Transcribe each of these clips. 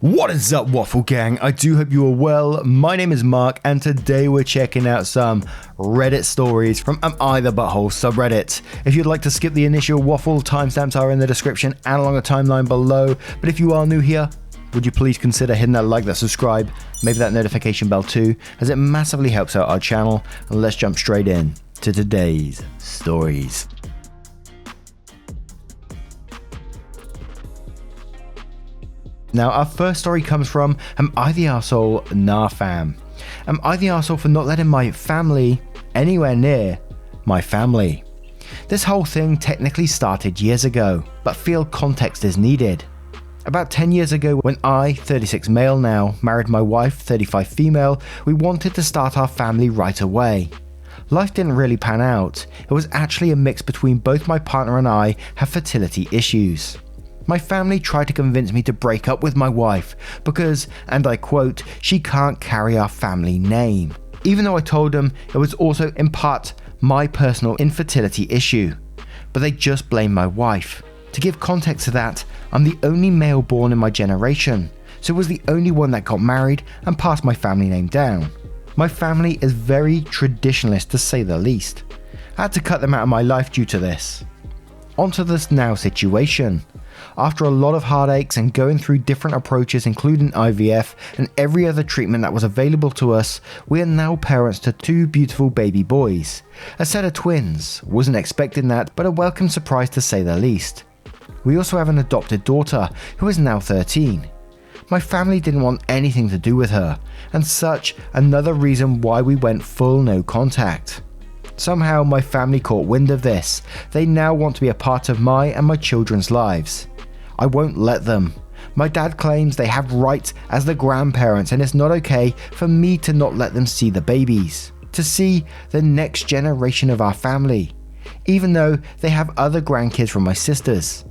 What is up, Waffle Gang? I do hope you are well. My name is Mark, and today we're checking out some Reddit stories from Am I the Butthole subreddit. If you'd like to skip the initial waffle, timestamps are in the description and along the timeline below. But if you are new here, would you please consider hitting that like, that subscribe, maybe that notification bell too, as it massively helps out our channel. And let's jump straight in to today's stories. Now, our first story comes from Am I the Arsehole Narfam. Am I the arsehole for not letting my family anywhere near my family? This whole thing technically started years ago, but feel context is needed. About 10 years ago, when I, 36 male now, married my wife, 35 female, we wanted to start our family right away. Life didn't really pan out. It was actually a mix between both my partner and I have fertility issues. My family tried to convince me to break up with my wife because, and I quote, she can't carry our family name. Even though I told them it was also in part my personal infertility issue. But they just blamed my wife. To give context to that, I'm the only male born in my generation, so was the only one that got married and passed my family name down. My family is very traditionalist, to say the least. I had to cut them out of my life due to this. Onto this now situation. After a lot of heartaches and going through different approaches including IVF and every other treatment that was available to us, we are now parents to two beautiful baby boys. A set of twins. Wasn't expecting that, but a welcome surprise to say the least. We also have an adopted daughter who is now 13. My family didn't want anything to do with her, and such another reason why we went full no contact. Somehow my family caught wind of this. They now want to be a part of my and my children's lives. I won't let them. My dad claims they have rights as the grandparents, and it's not okay for me to not let them see the babies, to see the next generation of our family, even though they have other grandkids from my sisters.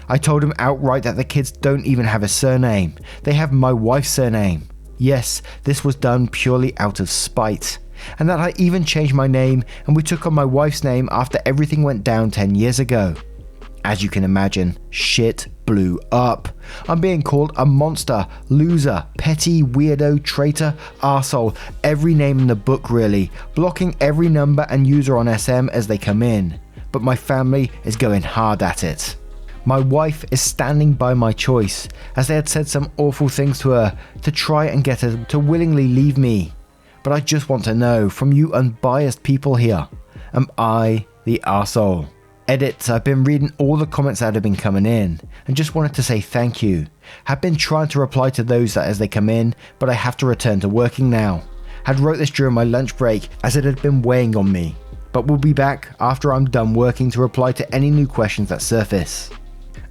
I told him outright that the kids don't even have a surname. They have my wife's surname. Yes, this was done purely out of spite. And that I even changed my name and we took on my wife's name after everything went down 10 years ago. As you can imagine, shit blew up. I'm being called a monster, loser, petty, weirdo, traitor, arsehole, every name in the book really, blocking every number and user on SM as they come in. But my family is going hard at it. My wife is standing by my choice, as they had said some awful things to her to try and get her to willingly leave me. But I just want to know from you unbiased people here, am I the arsehole? Edit, I've been reading all the comments that have been coming in and just wanted to say thank you. Have been trying to reply to those that as they come in, but I have to return to working now. Had wrote this during my lunch break as it had been weighing on me, but will be back after I'm done working to reply to any new questions that surface.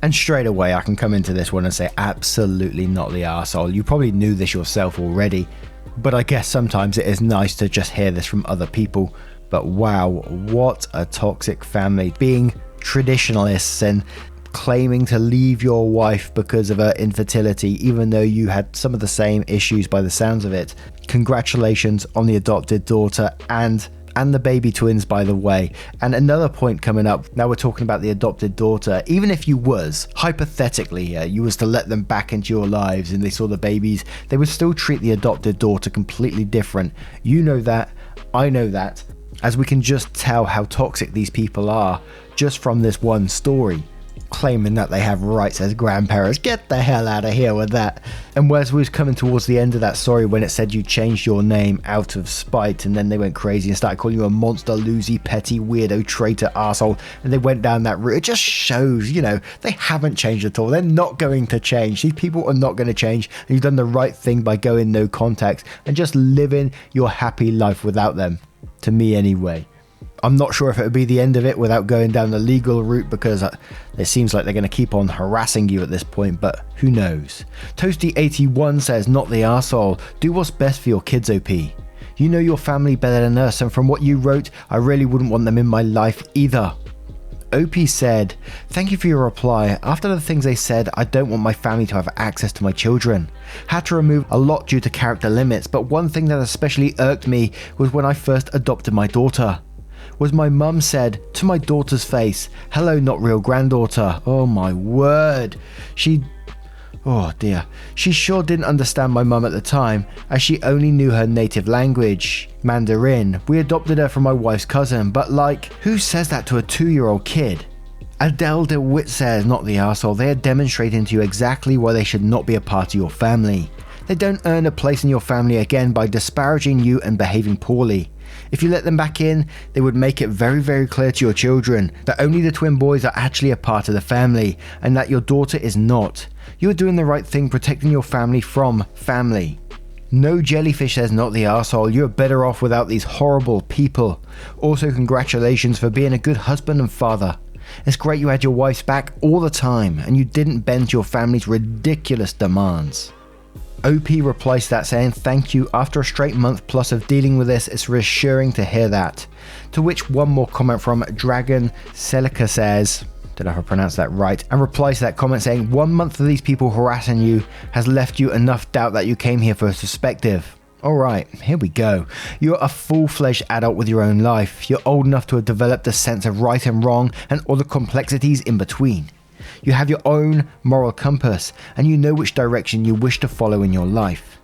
And straight away I can come into this one and say absolutely not the arsehole. You probably knew this yourself already, but I guess sometimes it is nice to just hear this from other people. But wow, what a toxic family, being traditionalists and claiming to leave your wife because of her infertility, even though you had some of the same issues by the sounds of it. Congratulations on the adopted daughter and the baby twins, by the way. And another point coming up, now we're talking about the adopted daughter. Even if you was, hypothetically, you was to let them back into your lives and they saw the babies, they would still treat the adopted daughter completely different. You know that, I know that, as we can just tell how toxic these people are just from this one story, claiming that they have rights as grandparents. Get the hell out of here with that. And whereas we was coming towards the end of that story when it said you changed your name out of spite, and then they went crazy and started calling you a monster, loosey, petty, weirdo, traitor, arsehole, and they went down that route, it just shows, they haven't changed at all. They're not going to change. These people are not going to change, and you've done the right thing by going no contact and just living your happy life without them. To me anyway. I'm not sure if it would be the end of it without going down the legal route, because it seems like they're going to keep on harassing you at this point, but who knows. Toasty81 says, not the arsehole. Do what's best for your kids, OP. You know your family better than us, and from what you wrote, I really wouldn't want them in my life either. OP said, thank you for your reply. After the things they said, I don't want my family to have access to my children. Had to remove a lot due to character limits, but one thing that especially irked me was when I first adopted my daughter. Was my mum said to my daughter's face, hello not real granddaughter. Oh my word. Oh dear. She sure didn't understand my mum at the time, as she only knew her native language, Mandarin. We adopted her from my wife's cousin, but like, who says that to a 2-year-old kid? Adele DeWitt says, not the arsehole, they are demonstrating to you exactly why they should not be a part of your family. They don't earn a place in your family again by disparaging you and behaving poorly. If you let them back in, they would make it very, very clear to your children that only the twin boys are actually a part of the family and that your daughter is not. You are doing the right thing protecting your family from family. No Jellyfish says, not the arsehole, you are better off without these horrible people. Also, congratulations for being a good husband and father. It's great you had your wife's back all the time and you didn't bend to your family's ridiculous demands. OP replies to that saying, thank you, after a straight month plus of dealing with this, it's reassuring to hear that. To which one more comment from Dragon Celica says, don't know if I pronounced that right, and replies to that comment saying, 1 month of these people harassing you has left you enough doubt that you came here for a perspective. Alright, here we go. You're a full-fledged adult with your own life. You're old enough to have developed a sense of right and wrong and all the complexities in between. You have your own moral compass and you know which direction you wish to follow in your life.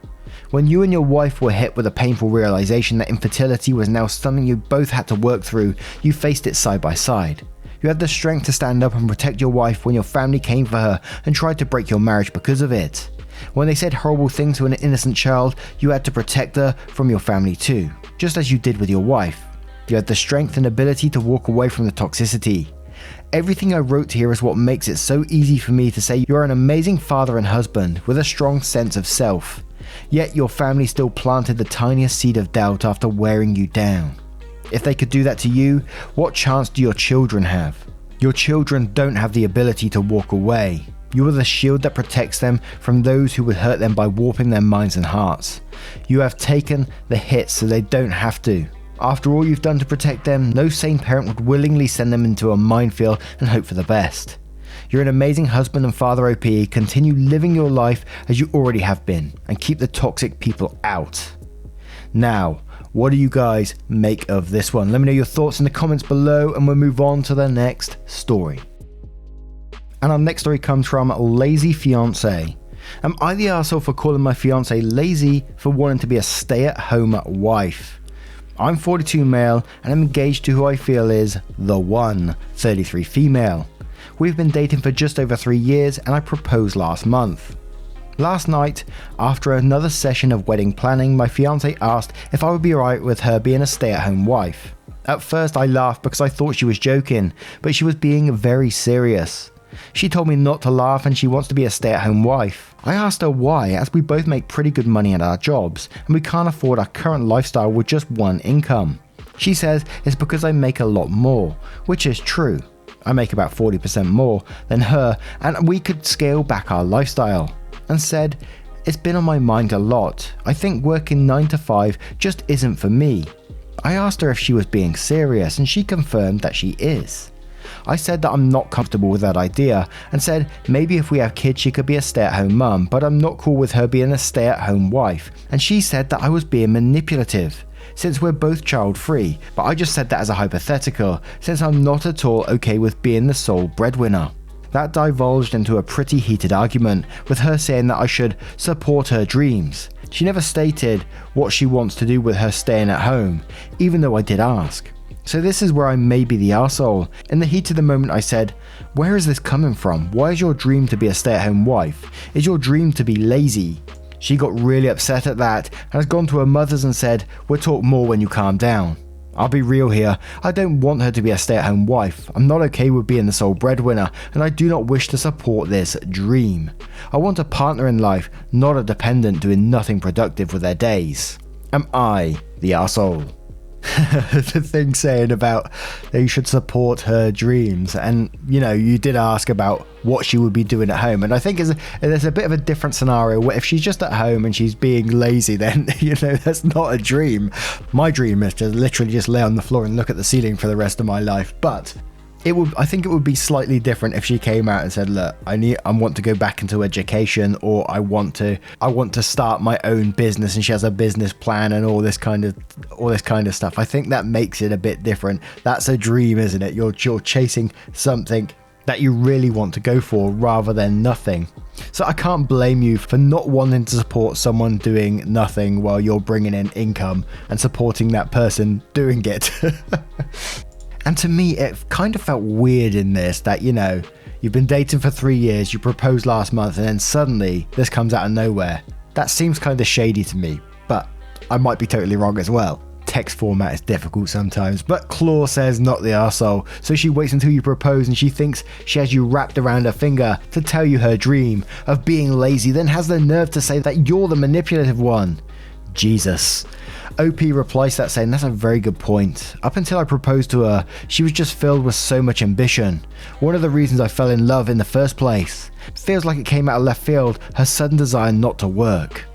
When you and your wife were hit with a painful realization that infertility was now something you both had to work through, you faced it side by side. You had the strength to stand up and protect your wife when your family came for her and tried to break your marriage because of it. When they said horrible things to an innocent child, you had to protect her from your family too, just as you did with your wife. You had the strength and ability to walk away from the toxicity. Everything I wrote here is what makes it so easy for me to say you're an amazing father and husband with a strong sense of self. Yet your family still planted the tiniest seed of doubt after wearing you down. If they could do that to you, what chance do your children have? Your children don't have the ability to walk away. You are the shield that protects them from those who would hurt them by warping their minds and hearts. You have taken the hits so they don't have to. After all you've done to protect them, no sane parent would willingly send them into a minefield and hope for the best. You're an amazing husband and father, OP. Continue living your life as you already have been and keep the toxic people out. Now, what do you guys make of this one? Let me know your thoughts in the comments below and we'll move on to the next story. And our next story comes from Lazy Fiance. Am I the arsehole for calling my fiance lazy for wanting to be a stay-at-home wife? I'm 42 male and I'm engaged to who I feel is the one, 33 female. We've been dating for just over 3 years and I proposed last month. Last night, after another session of wedding planning, my fiance asked if I would be alright with her being a stay-at-home wife. At first I laughed because I thought she was joking, but she was being very serious. She told me not to laugh and she wants to be a stay-at-home wife. I asked her why, as we both make pretty good money at our jobs and we can't afford our current lifestyle with just one income. She says it's because I make a lot more, which is true. I make about 40% more than her and we could scale back our lifestyle. And said, it's been on my mind a lot. I think working 9 to 5 just isn't for me. I asked her if she was being serious and she confirmed that she is. I said that I'm not comfortable with that idea and said maybe if we have kids she could be a stay-at-home mum, but I'm not cool with her being a stay-at-home wife. And she said that I was being manipulative since we're both child-free, but I just said that as a hypothetical since I'm not at all okay with being the sole breadwinner. That divulged into a pretty heated argument, with her saying that I should support her dreams. She never stated what she wants to do with her staying at home, even though I did ask. So this is where I may be the arsehole. In the heat of the moment I said, where is this coming from? Why is your dream to be a stay-at-home wife? Is your dream to be lazy? She got really upset at that and has gone to her mother's and said, we'll talk more when you calm down. I'll be real here, I don't want her to be a stay-at-home wife. I'm not okay with being the sole breadwinner and I do not wish to support this dream. I want a partner in life, not a dependent doing nothing productive with their days. Am I the arsehole? The thing saying about they should support her dreams, and you know, you did ask about what she would be doing at home, and I think there's a bit of a different scenario where if she's just at home and she's being lazy, then you know, that's not a dream. My dream is to literally just lay on the floor and look at the ceiling for the rest of my life, but I think it would be slightly different if she came out and said, look, I want to go back into education, or I want to start my own business, and she has a business plan and all this kind of stuff. I think that makes it a bit different. That's a dream, isn't it? You're chasing something that you really want to go for rather than nothing. So I can't blame you for not wanting to support someone doing nothing while you're bringing in income and supporting that person doing it. And to me, it kind of felt weird in this that, you know, you've been dating for 3 years, you proposed last month, and then suddenly this comes out of nowhere. That seems kind of shady to me, but I might be totally wrong as well. Text format is difficult sometimes, but Claw says not the arsehole, so she waits until you propose and she thinks she has you wrapped around her finger to tell you her dream of being lazy, then has the nerve to say that you're the manipulative one. Jesus. OP replies to that saying, that's a very good point. Up until I proposed to her, she was just filled with so much ambition. One of the reasons I fell in love in the first place. Feels like it came out of left field, her sudden desire not to work.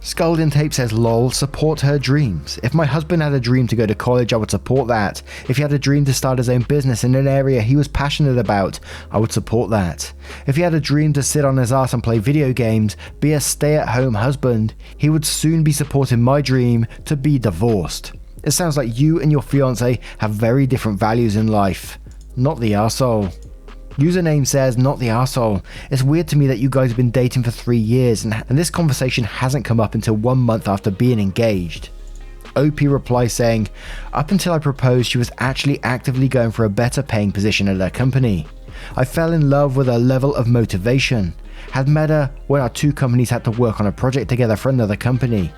Scalding Tape says, lol, support her dreams. If my husband had a dream to go to college, I would support that. If he had a dream to start his own business in an area he was passionate about, I would support that. If he had a dream to sit on his ass and play video games, be a stay-at-home husband, he would soon be supporting my dream to be divorced. It sounds like you and your fiance have very different values in life. Not the arsehole. Username says, not the arsehole. It's weird to me that you guys have been dating for 3 years and this conversation hasn't come up until 1 month after being engaged. OP replies saying, up until I proposed, she was actually actively going for a better paying position at her company. I fell in love with her level of motivation. Had met her when our 2 companies had to work on a project together for another company.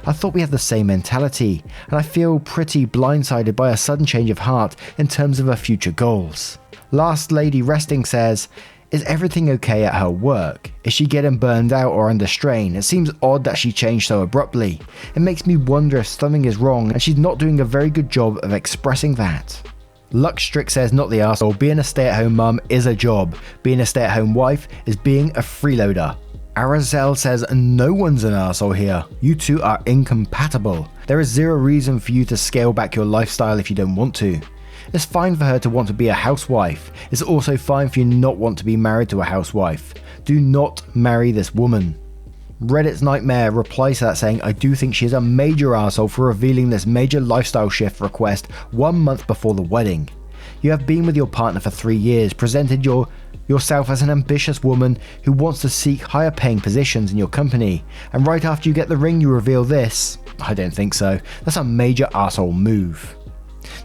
I thought we had the same mentality, and I feel pretty blindsided by a sudden change of heart in terms of her future goals. Last Lady Resting says, is everything okay at her work? Is she getting burned out or under strain? It seems odd that she changed so abruptly. It makes me wonder if something is wrong and she's not doing a very good job of expressing that. Luxstrick says, not the arsehole. Being a stay-at-home mum is a job. Being a stay-at-home wife is being a freeloader. Arazel says, no one's an arsehole here. You two are incompatible. There is zero reason for you to scale back your lifestyle if you don't want to. It's fine for her to want to be a housewife. It's also fine for you not want to be married to a housewife. Do not marry this woman. Reddit's Nightmare replies to that saying, I do think she is a major arsehole for revealing this major lifestyle shift request 1 month before the wedding. You have been with your partner for 3 years, presented yourself as an ambitious woman who wants to seek higher paying positions in your company, and right after you get the ring you reveal this. I don't think so. That's a major arsehole move.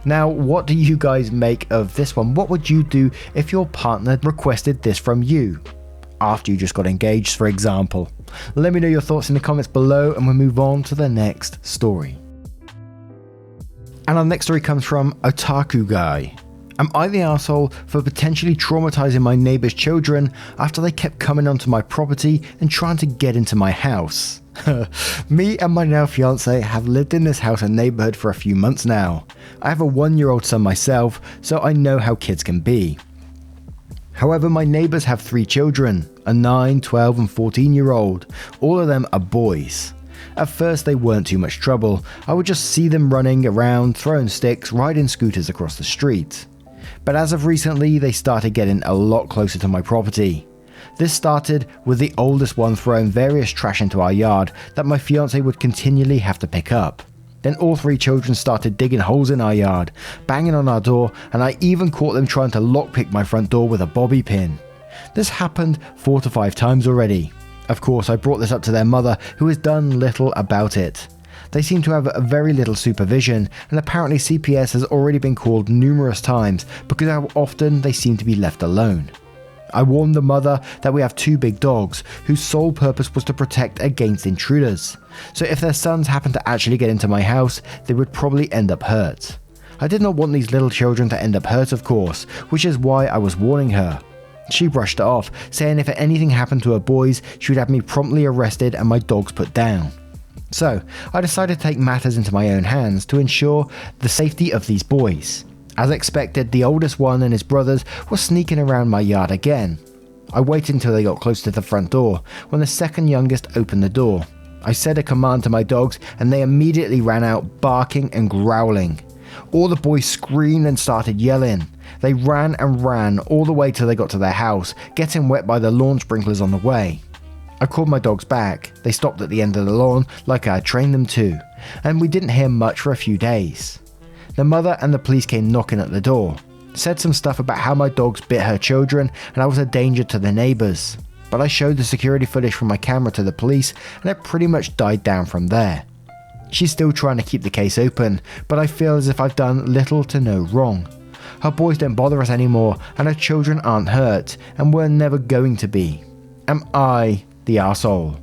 Now, what do you guys make of this one? What would you do if your partner requested this from you? After you just got engaged, for example. Let me know your thoughts in the comments below and we'll move on to the next story. And our next story comes from Otaku Guy. Am I the arsehole for potentially traumatizing my neighbor's children after they kept coming onto my property and trying to get into my house? Me and my now fiance have lived in this house and neighborhood for a few months now. I have a 1-year-old son myself, so I know how kids can be. However, my neighbors have 3 children, a 9, 12 and 14-year-old. All of them are boys. At first they weren't too much trouble. I would just see them running around, throwing sticks, riding scooters across the street. But as of recently, they started getting a lot closer to my property. This started with the oldest one throwing various trash into our yard that my fiance would continually have to pick up. Then all 3 children started digging holes in our yard, banging on our door, and I even caught them trying to lockpick my front door with a bobby pin. This happened 4 to 5 times already. Of course, I brought this up to their mother, who has done little about it. They seem to have very little supervision, and apparently CPS has already been called numerous times because how often they seem to be left alone. I warned the mother that we have 2 big dogs, whose sole purpose was to protect against intruders. So if their sons happened to actually get into my house, they would probably end up hurt. I did not want these little children to end up hurt, of course, which is why I was warning her. She brushed it off, saying if anything happened to her boys, she would have me promptly arrested and my dogs put down. So I decided to take matters into my own hands to ensure the safety of these boys. As expected, the oldest one and his brothers were sneaking around my yard again. I waited until they got close to the front door, when the second youngest opened the door. I said a command to my dogs and they immediately ran out, barking and growling. All the boys screamed and started yelling. They ran and ran all the way till they got to their house, getting wet by the lawn sprinklers on the way. I called my dogs back. They stopped at the end of the lawn like I had trained them to, and we didn't hear much for a few days. The mother and the police came knocking at the door. Said some stuff about how my dogs bit her children and I was a danger to the neighbours. But I showed the security footage from my camera to the police and it pretty much died down from there. She's still trying to keep the case open, but I feel as if I've done little to no wrong. Her boys don't bother us anymore and her children aren't hurt and were never going to be. Am I the arsehole?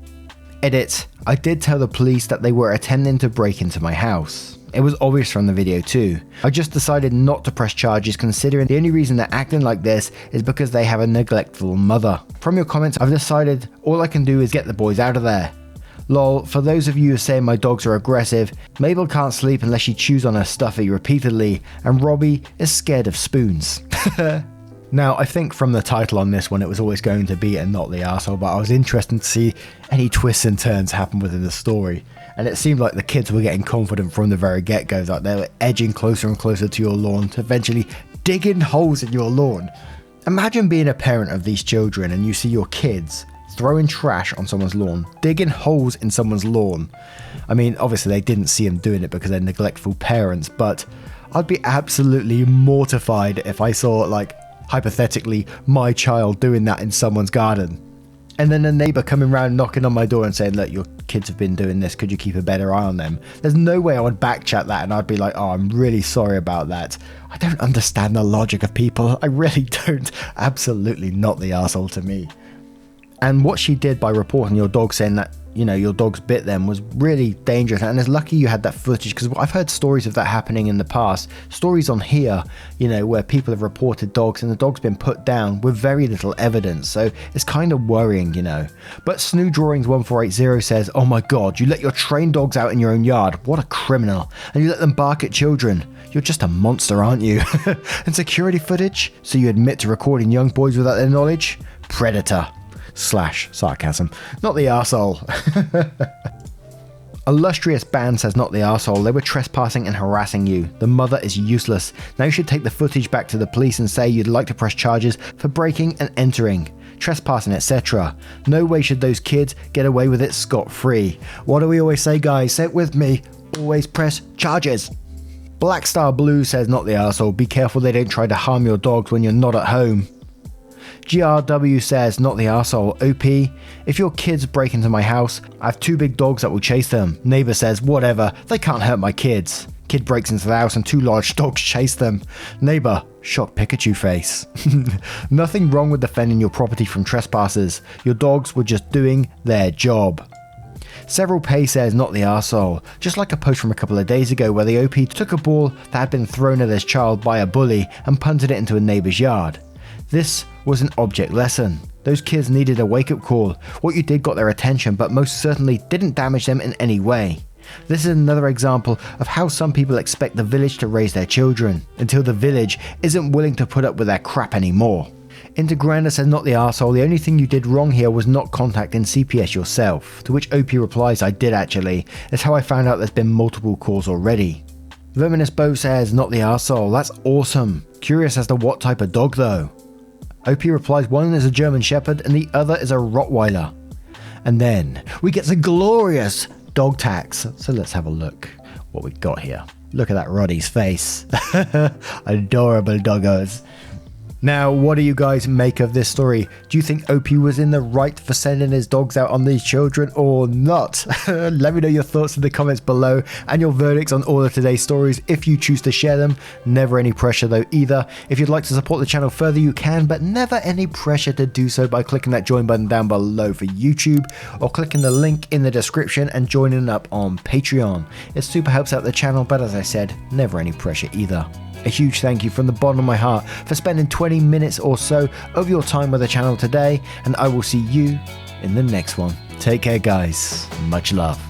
Edit. I did tell the police that they were attempting to break into my house. It was obvious from the video too. I just decided not to press charges considering the only reason they're acting like this is because they have a neglectful mother. From your comments, I've decided all I can do is get the boys out of there. Lol, for those of you who say my dogs are aggressive, Mabel can't sleep unless she chews on her stuffy repeatedly, and Robbie is scared of spoons. Now, I think from the title on this one, it was always going to be a not the arsehole, but I was interested to see any twists and turns happen within the story. And it seemed like the kids were getting confident from the very get-go, that they were edging closer and closer to your lawn to eventually digging holes in your lawn. Imagine being a parent of these children and you see your kids throwing trash on someone's lawn, digging holes in someone's lawn. I mean, obviously they didn't see them doing it because they're neglectful parents, but I'd be absolutely mortified if I saw, like, hypothetically, my child doing that in someone's garden. And then a neighbour coming round knocking on my door and saying, look, your kids have been doing this, could you keep a better eye on them? There's no way I would backchat that and I'd be like, oh, I'm really sorry about that. I don't understand the logic of people. I really don't. Absolutely not the arsehole to me. And what she did by reporting your dog, saying that, you know, your dogs bit them, was really dangerous. And it's lucky you had that footage, because I've heard stories of that happening in the past. Stories on here, you know, where people have reported dogs and the dog's been put down with very little evidence. So it's kind of worrying, you know. But Snoo Drawings 1480 says, oh my god, you let your trained dogs out in your own yard. What a criminal. And you let them bark at children. You're just a monster, aren't you? And security footage? So you admit to recording young boys without their knowledge? Predator. / sarcasm. Not the arsehole. Illustrious Band says, not the arsehole. They were trespassing and harassing you. The mother is useless. Now you should take the footage back to the police and say you'd like to press charges for breaking and entering, trespassing, etc. No way should those kids get away with it scot-free. What do we always say, guys? Say it with me. Always press charges. Black Star Blue says, not the arsehole. Be careful they don't try to harm your dogs when you're not at home. GRW says, not the arsehole. OP, if your kids break into my house, I have 2 big dogs that will chase them. Neighbor says, whatever, they can't hurt my kids. Kid breaks into the house and 2 large dogs chase them. Neighbor, shocked Pikachu face. Nothing wrong with defending your property from trespassers. Your dogs were just doing their job. Several Pay says, not the arsehole. Just like a post from a couple of days ago where the OP took a ball that had been thrown at his child by a bully and punted it into a neighbor's yard. This was an object lesson. Those kids needed a wake-up call. What you did got their attention, but most certainly didn't damage them in any way. This is another example of how some people expect the village to raise their children, until the village isn't willing to put up with their crap anymore. Integrander says, not the arsehole. The only thing you did wrong here was not contacting CPS yourself. To which OP replies, I did actually. That's how I found out there's been multiple calls already. Verminous Bow says, not the arsehole. That's awesome. Curious as to what type of dog though. OP replies, one is a German Shepherd and the other is a Rottweiler. And then we get the glorious dog tags. So let's have a look what we got here. Look at that Roddy's face. Adorable doggos. Now, what do you guys make of this story? Do you think OP was in the right for sending his dogs out on these children or not? Let me know your thoughts in the comments below and your verdicts on all of today's stories if you choose to share them. Never any pressure though either. If you'd like to support the channel further, you can, but never any pressure to do so by clicking that join button down below for YouTube or clicking the link in the description and joining up on Patreon. It super helps out the channel, but as I said, never any pressure either. A huge thank you from the bottom of my heart for spending 20 minutes or so of your time with the channel today, and I will see you in the next one. Take care, guys. Much love.